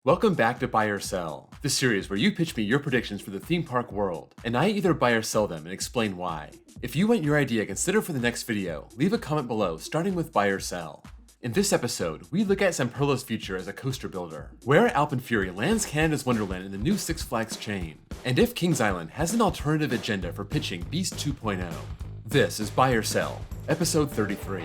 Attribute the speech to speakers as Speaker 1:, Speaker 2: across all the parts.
Speaker 1: Welcome back to Buy or Sell, the series where you pitch me your predictions for the theme park world, and I either buy or sell them and explain why. If you want your idea considered for the next video, leave a comment below starting with buy or sell. In this episode, we look at Zamperla's future as a coaster builder, where Alpenfury lands Canada's Wonderland in the new Six Flags chain, and if Kings Island has an alternative agenda for pitching Beast 2.0. This is Buy or Sell, episode 33.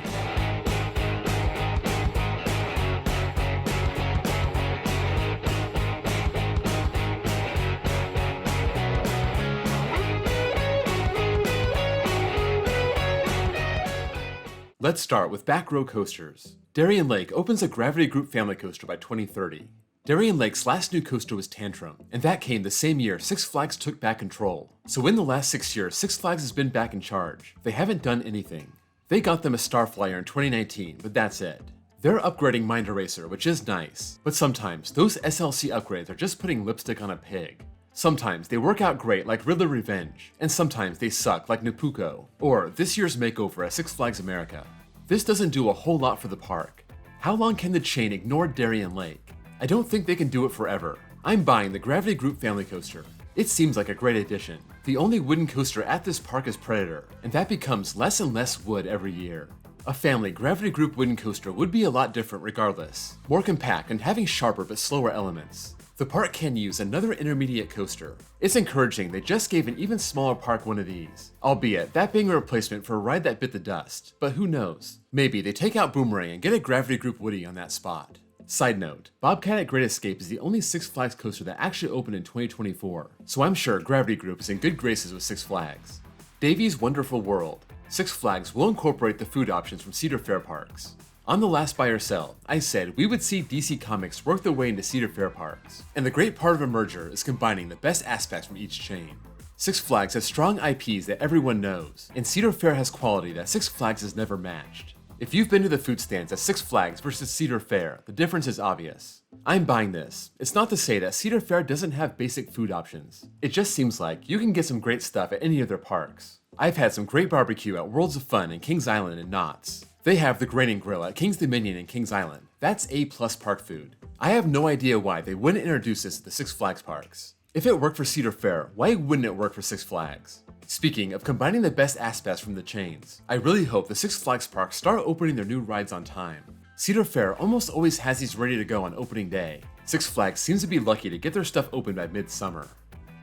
Speaker 1: Let's start with back row coasters. Darien Lake opens a Gravity Group family coaster by 2030. Darien Lake's last new coaster was Tantrum, and that came the same year Six Flags took back control. So in the last 6 years, Six Flags has been back in charge. They haven't done anything. They got them a Starflyer in 2019, but that's it. They're upgrading Mind Eraser, which is nice, but sometimes those SLC upgrades are just putting lipstick on a pig. Sometimes they work out great like Riddler Revenge, and sometimes they suck like Napuko, or this year's makeover at Six Flags America. This doesn't do a whole lot for the park. How long can the chain ignore Darien Lake? I don't think they can do it forever. I'm buying the Gravity Group family coaster. It seems like a great addition. The only wooden coaster at this park is Predator, and that becomes less and less wood every year. A family Gravity Group wooden coaster would be a lot different regardless, more compact and having sharper but slower elements. The park can use another intermediate coaster. It's encouraging they just gave an even smaller park one of these, albeit that being a replacement for a ride that bit the dust, but who knows? Maybe they take out Boomerang and get a Gravity Group Woody on that spot. Side note, Bobcat at Great Escape is the only Six Flags coaster that actually opened in 2024, so I'm sure Gravity Group is in good graces with Six Flags. Davy's Wonderful World. Six Flags will incorporate the food options from Cedar Fair parks. On the last Buy or Sell, I said we would see DC Comics work their way into Cedar Fair parks, and the great part of a merger is combining the best aspects from each chain. Six Flags has strong IPs that everyone knows, and Cedar Fair has quality that Six Flags has never matched. If you've been to the food stands at Six Flags versus Cedar Fair, the difference is obvious. I'm buying this. It's not to say that Cedar Fair doesn't have basic food options. It just seems like you can get some great stuff at any of their parks. I've had some great barbecue at Worlds of Fun in Kings Island and Knott's. They have the Graining Grill at Kings Dominion in Kings Island. That's A+ park food. I have no idea why they wouldn't introduce this at the Six Flags parks. If it worked for Cedar Fair, why wouldn't it work for Six Flags? Speaking of combining the best aspects from the chains, I really hope the Six Flags parks start opening their new rides on time. Cedar Fair almost always has these ready to go on opening day. Six Flags seems to be lucky to get their stuff open by midsummer.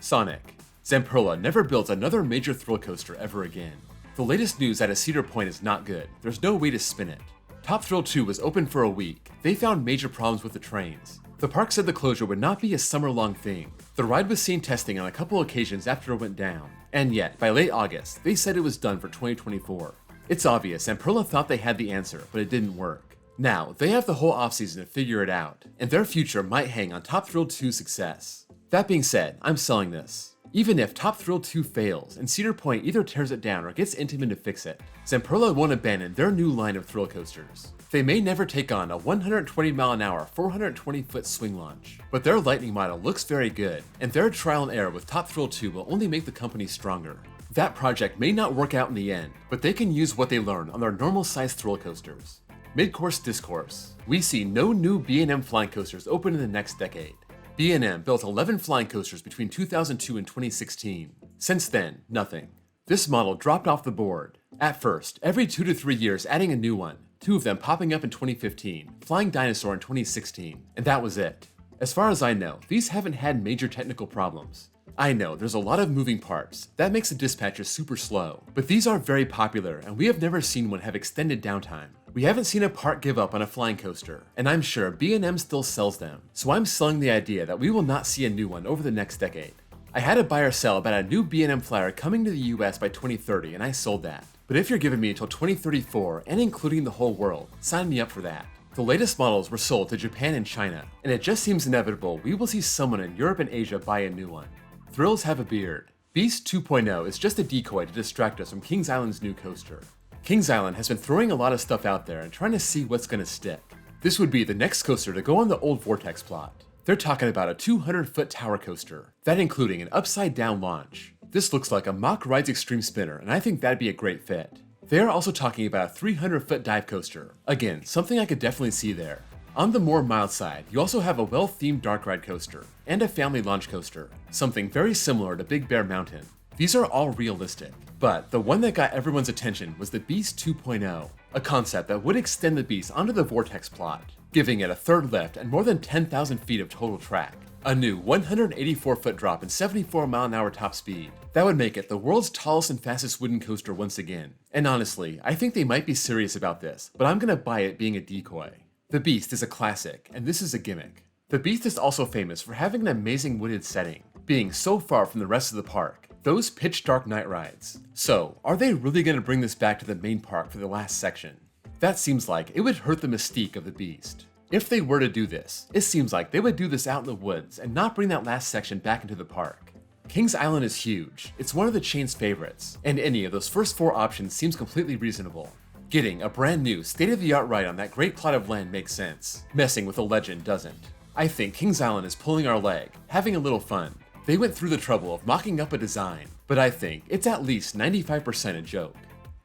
Speaker 1: Sonic. Zamperla never builds another major thrill coaster ever again. The latest news out of Cedar Point is not good. There's no way to spin it. Top Thrill 2 was open for a week. They found major problems with the trains. The park said the closure would not be a summer-long thing. The ride was seen testing on a couple occasions after it went down. And yet, by late August, they said it was done for 2024. It's obvious Zamperla thought they had the answer, but it didn't work. Now, they have the whole offseason to figure it out, and their future might hang on Top Thrill 2's success. That being said, I'm selling this. Even if Top Thrill 2 fails and Cedar Point either tears it down or gets Intamin to fix it, Zamperla won't abandon their new line of thrill coasters. They may never take on a 120-mile-an-hour, 420-foot swing launch, but their Lightning model looks very good, and their trial and error with Top Thrill 2 will only make the company stronger. That project may not work out in the end, but they can use what they learned on their normal-sized thrill coasters. Mid-course discourse. We see no new B&M flying coasters open in the next decade. B&M built 11 flying coasters between 2002 and 2016. Since then, nothing. This model dropped off the board. At first, every 2 to 3 years adding a new one, 2 of them popping up in 2015, Flying Dinosaur in 2016, and that was it. As far as I know, these haven't had major technical problems. I know there's a lot of moving parts, that makes the dispatches super slow, but these are very popular and we have never seen one have extended downtime. We haven't seen a park give up on a flying coaster, and I'm sure B&M still sells them, so I'm selling the idea that we will not see a new one over the next decade. I had a buy or sell about a new B&M flyer coming to the US by 2030 and I sold that. But if you're giving me until 2034 and including the whole world, sign me up for that. The latest models were sold to Japan and China, and it just seems inevitable we will see someone in Europe and Asia buy a new one. Thrills have a beard. Beast 2.0 is just a decoy to distract us from Kings Island's new coaster. Kings Island has been throwing a lot of stuff out there and trying to see what's gonna stick. This would be the next coaster to go on the old Vortex plot. They're talking about a 200-foot tower coaster, that including an upside-down launch. This looks like a Mock Rides Extreme Spinner, and I think that'd be a great fit. They are also talking about a 300-foot dive coaster. Again, something I could definitely see there. On the more mild side, you also have a well-themed dark ride coaster and a family launch coaster, something very similar to Big Bear Mountain. These are all realistic, but the one that got everyone's attention was the Beast 2.0, a concept that would extend the Beast onto the Vortex plot, giving it a third lift and more than 10,000 feet of total track, a new 184-foot drop and 74-mile-an-hour top speed. That would make it the world's tallest and fastest wooden coaster once again. And honestly, I think they might be serious about this, but I'm gonna buy it being a decoy. The Beast is a classic, and this is a gimmick. The Beast is also famous for having an amazing wooded setting, being so far from the rest of the park. Those pitch dark night rides. So, are they really gonna bring this back to the main park for the last section? That seems like it would hurt the mystique of the Beast. If they were to do this, it seems like they would do this out in the woods and not bring that last section back into the park. Kings Island is huge, it's one of the chain's favorites, and any of those first 4 options seems completely reasonable. Getting a brand new, state-of-the-art ride on that great plot of land makes sense. Messing with a legend doesn't. I think Kings Island is pulling our leg, having a little fun. They went through the trouble of mocking up a design, but I think it's at least 95% a joke.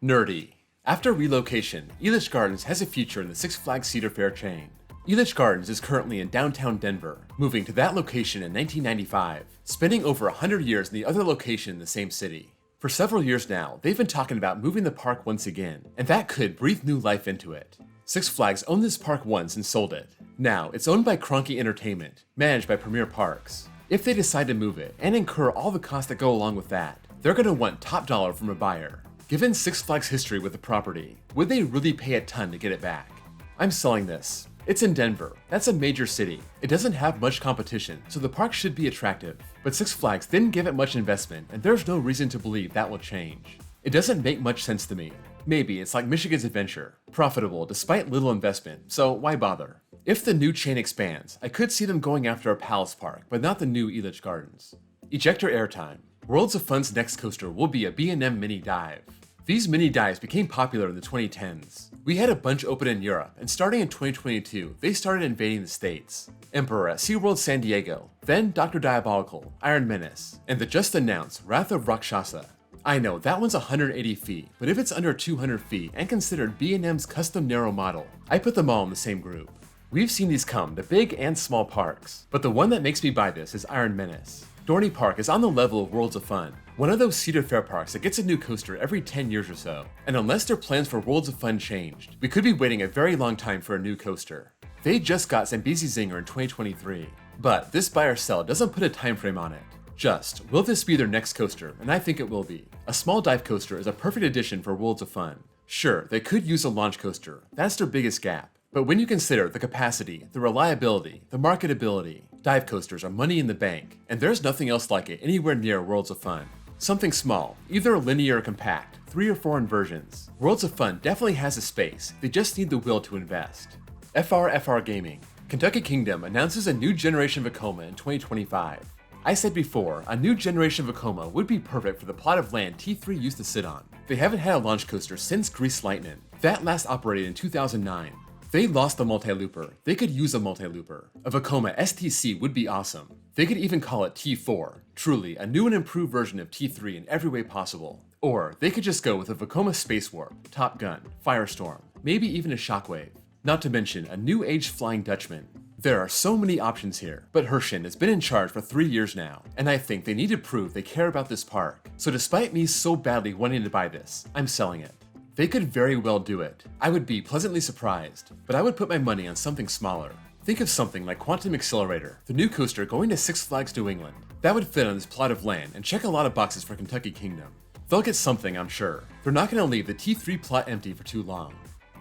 Speaker 1: Nerdy. After relocation, Elitch Gardens has a future in the Six Flags Cedar Fair chain. Elitch Gardens is currently in downtown Denver, moving to that location in 1995, spending over 100 years in the other location in the same city. For several years now, they've been talking about moving the park once again, and that could breathe new life into it. Six Flags owned this park once and sold it. Now, it's owned by Kroenke Entertainment, managed by Premier Parks. If they decide to move it, and incur all the costs that go along with that, they're gonna want top dollar from a buyer. Given Six Flags' history with the property, would they really pay a ton to get it back? I'm selling this. It's in Denver. That's a major city. It doesn't have much competition, so the park should be attractive. But Six Flags didn't give it much investment, and there's no reason to believe that will change. It doesn't make much sense to me. Maybe it's like Michigan's Adventure, profitable despite little investment, so why bother? If the new chain expands, I could see them going after a Palace Park, but not the new Elitch Gardens. Ejector airtime. Worlds of Fun's next coaster will be a B&M mini dive. These mini dives became popular in the 2010s. We had a bunch open in Europe, and starting in 2022, they started invading the States. Emperor at SeaWorld San Diego, then Dr. Diabolical, Iron Menace, and the just announced Wrath of Rakshasa. I know that one's 180 feet, but if it's under 200 feet and considered B&M's custom narrow model, I put them all in the same group. We've seen these come to big and small parks, but the one that makes me buy this is Iron Menace. Dorney Park is on the level of Worlds of Fun, one of those Cedar Fair parks that gets a new coaster every 10 years or so, and unless their plans for Worlds of Fun changed, we could be waiting a very long time for a new coaster. They just got Zambezi Zinger in 2023, but this buy or sell doesn't put a time frame on it. Just, will this be their next coaster? And I think it will be. A small dive coaster is a perfect addition for Worlds of Fun. Sure, they could use a launch coaster, that's their biggest gap. But when you consider the capacity, the reliability, the marketability, dive coasters are money in the bank, and there's nothing else like it anywhere near Worlds of Fun. Something small, either linear or compact, 3 or 4 inversions. Worlds of Fun definitely has a space, they just need the will to invest. FRFR Gaming. Kentucky Kingdom announces a new generation Vekoma in 2025. I said before, a new generation Vekoma would be perfect for the plot of land T3 used to sit on. They haven't had a launch coaster since Grease Lightning. That last operated in 2009. They lost the multi-looper. They could use a multi-looper. A Vekoma STC would be awesome. They could even call it T4, truly a new and improved version of T3 in every way possible. Or they could just go with a Vekoma Space Warp, Top Gun, Firestorm, maybe even a Shockwave. Not to mention a new age Flying Dutchman. There are so many options here, but Herschend has been in charge for 3 years now, and I think they need to prove they care about this park. So despite me so badly wanting to buy this, I'm selling it. They could very well do it. I would be pleasantly surprised, but I would put my money on something smaller. Think of something like Quantum Accelerator, the new coaster going to Six Flags New England. That would fit on this plot of land and check a lot of boxes for Kentucky Kingdom. They'll get something, I'm sure. They're not going to leave the T3 plot empty for too long.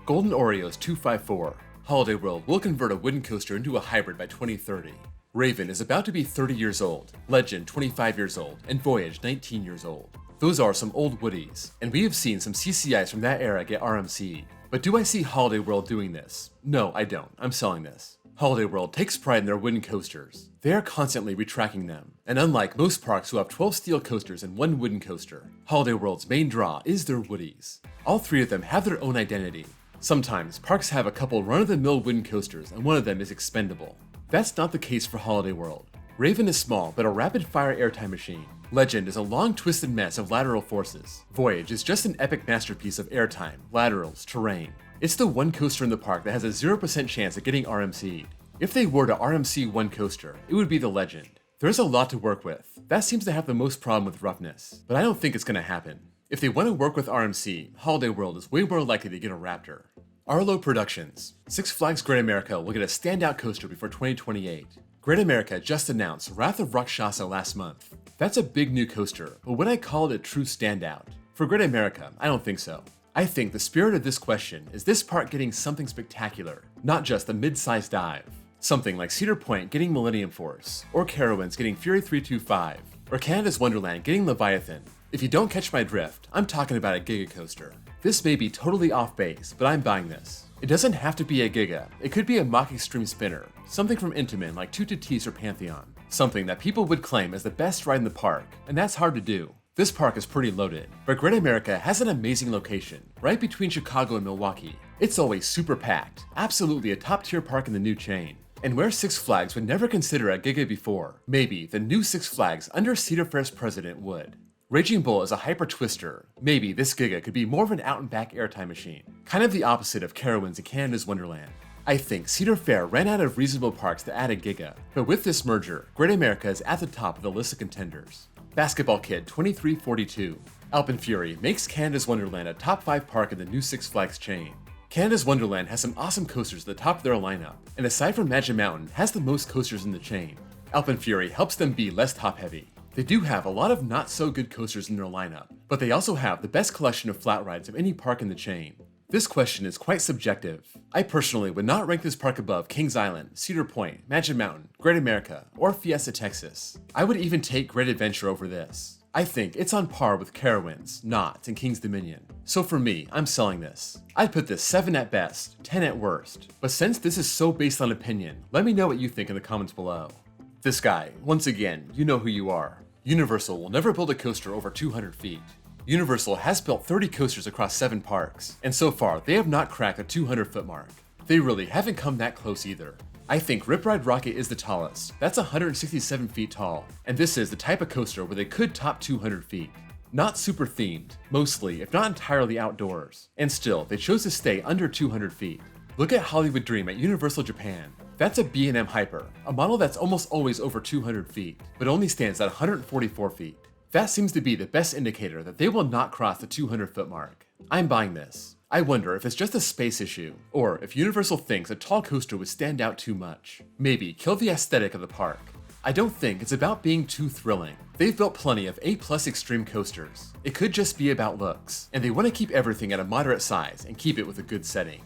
Speaker 1: Golden Oreos 254. Holiday World will convert a wooden coaster into a hybrid by 2030. Raven is about to be 30 years old, Legend 25 years old, and Voyage 19 years old. Those are some old woodies, and we have seen some CCIs from that era get RMC'd. But do I see Holiday World doing this? No, I don't. I'm selling this. Holiday World takes pride in their wooden coasters. They are constantly retracking them, and unlike most parks who have 12 steel coasters and 1 wooden coaster, Holiday World's main draw is their woodies. All 3 of them have their own identity. Sometimes, parks have a couple run-of-the-mill wooden coasters and one of them is expendable. That's not the case for Holiday World. Raven is small but a rapid-fire airtime machine. Legend is a long twisted mess of lateral forces. Voyage is just an epic masterpiece of airtime, laterals, terrain. It's the one coaster in the park that has a 0% chance of getting RMC'd. If they were to RMC one coaster, it would be the Legend. There's a lot to work with. That seems to have the most problem with roughness, but I don't think it's gonna happen. If they want to work with RMC, Holiday World is way more likely to get a Raptor. Arlo Productions. Six Flags Great America will get a standout coaster before 2028. Great America just announced Wrath of Rakshasa last month. That's a big new coaster, but would I call it a true standout? For Great America, I don't think so. I think the spirit of this question is this park getting something spectacular, not just a mid-sized dive. Something like Cedar Point getting Millennium Force, or Carowinds getting Fury 325, or Canada's Wonderland getting Leviathan. If you don't catch my drift, I'm talking about a Giga coaster. This may be totally off base, but I'm buying this. It doesn't have to be a Giga, it could be a Mach Extreme Spinner, something from Intamin like Tutatis or Pantheon, something that people would claim as the best ride in the park, and that's hard to do. This park is pretty loaded, but Great America has an amazing location, right between Chicago and Milwaukee. It's always super packed, absolutely a top tier park in the new chain. And where Six Flags would never consider a Giga before, maybe the new Six Flags under Cedar Fair's president would. Raging Bull is a hyper twister. Maybe this Giga could be more of an out and back airtime machine, kind of the opposite of Carowinds and Canada's Wonderland. I think Cedar Fair ran out of reasonable parks to add a Giga, but with this merger, Great America is at the top of the list of contenders. Basketball Kid 2342. Alpine Fury makes Canada's Wonderland a top 5 park in the new Six Flags chain. Canada's Wonderland has some awesome coasters at the top of their lineup, and aside from Magic Mountain, has the most coasters in the chain. Alpine Fury helps them be less top-heavy. They do have a lot of not-so-good coasters in their lineup, but they also have the best collection of flat rides of any park in the chain. This question is quite subjective. I personally would not rank this park above Kings Island, Cedar Point, Magic Mountain, Great America, or Fiesta Texas. I would even take Great Adventure over this. I think it's on par with Carowinds, Knott's, and King's Dominion. So for me, I'm selling this. I'd put this 7 at best, 10 at worst. But since this is so based on opinion, let me know what you think in the comments below. This guy, once again, you know who you are. Universal will never build a coaster over 200 feet. Universal has built 30 coasters across 7 parks, and so far they have not cracked the 200-foot mark. They really haven't come that close either. I think Rip Ride Rocket is the tallest. That's 167 feet tall, and this is the type of coaster where they could top 200 feet. Not super themed, mostly, if not entirely outdoors, and still, they chose to stay under 200 feet. Look at Hollywood Dream at Universal Japan. That's a B&M Hyper, a model that's almost always over 200 feet, but only stands at 144 feet. That seems to be the best indicator that they will not cross the 200-foot mark. I'm buying this. I wonder if it's just a space issue, or if Universal thinks a tall coaster would stand out too much. Maybe kill the aesthetic of the park. I don't think it's about being too thrilling. They've built plenty of A+ extreme coasters. It could just be about looks, and they want to keep everything at a moderate size and keep it with a good setting.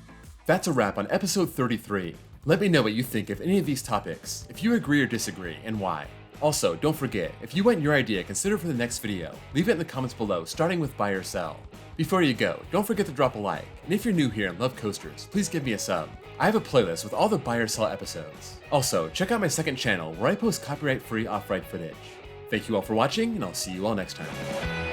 Speaker 1: That's a wrap on episode 33. Let me know what you think of any of these topics, if you agree or disagree, and why. Also, don't forget, if you want your idea considered for the next video, leave it in the comments below, starting with buy or sell. Before you go, don't forget to drop a like, and if you're new here and love coasters, please give me a sub. I have a playlist with all the buy or sell episodes. Also, check out my second channel where I post copyright-free off-ride footage. Thank you all for watching, and I'll see you all next time.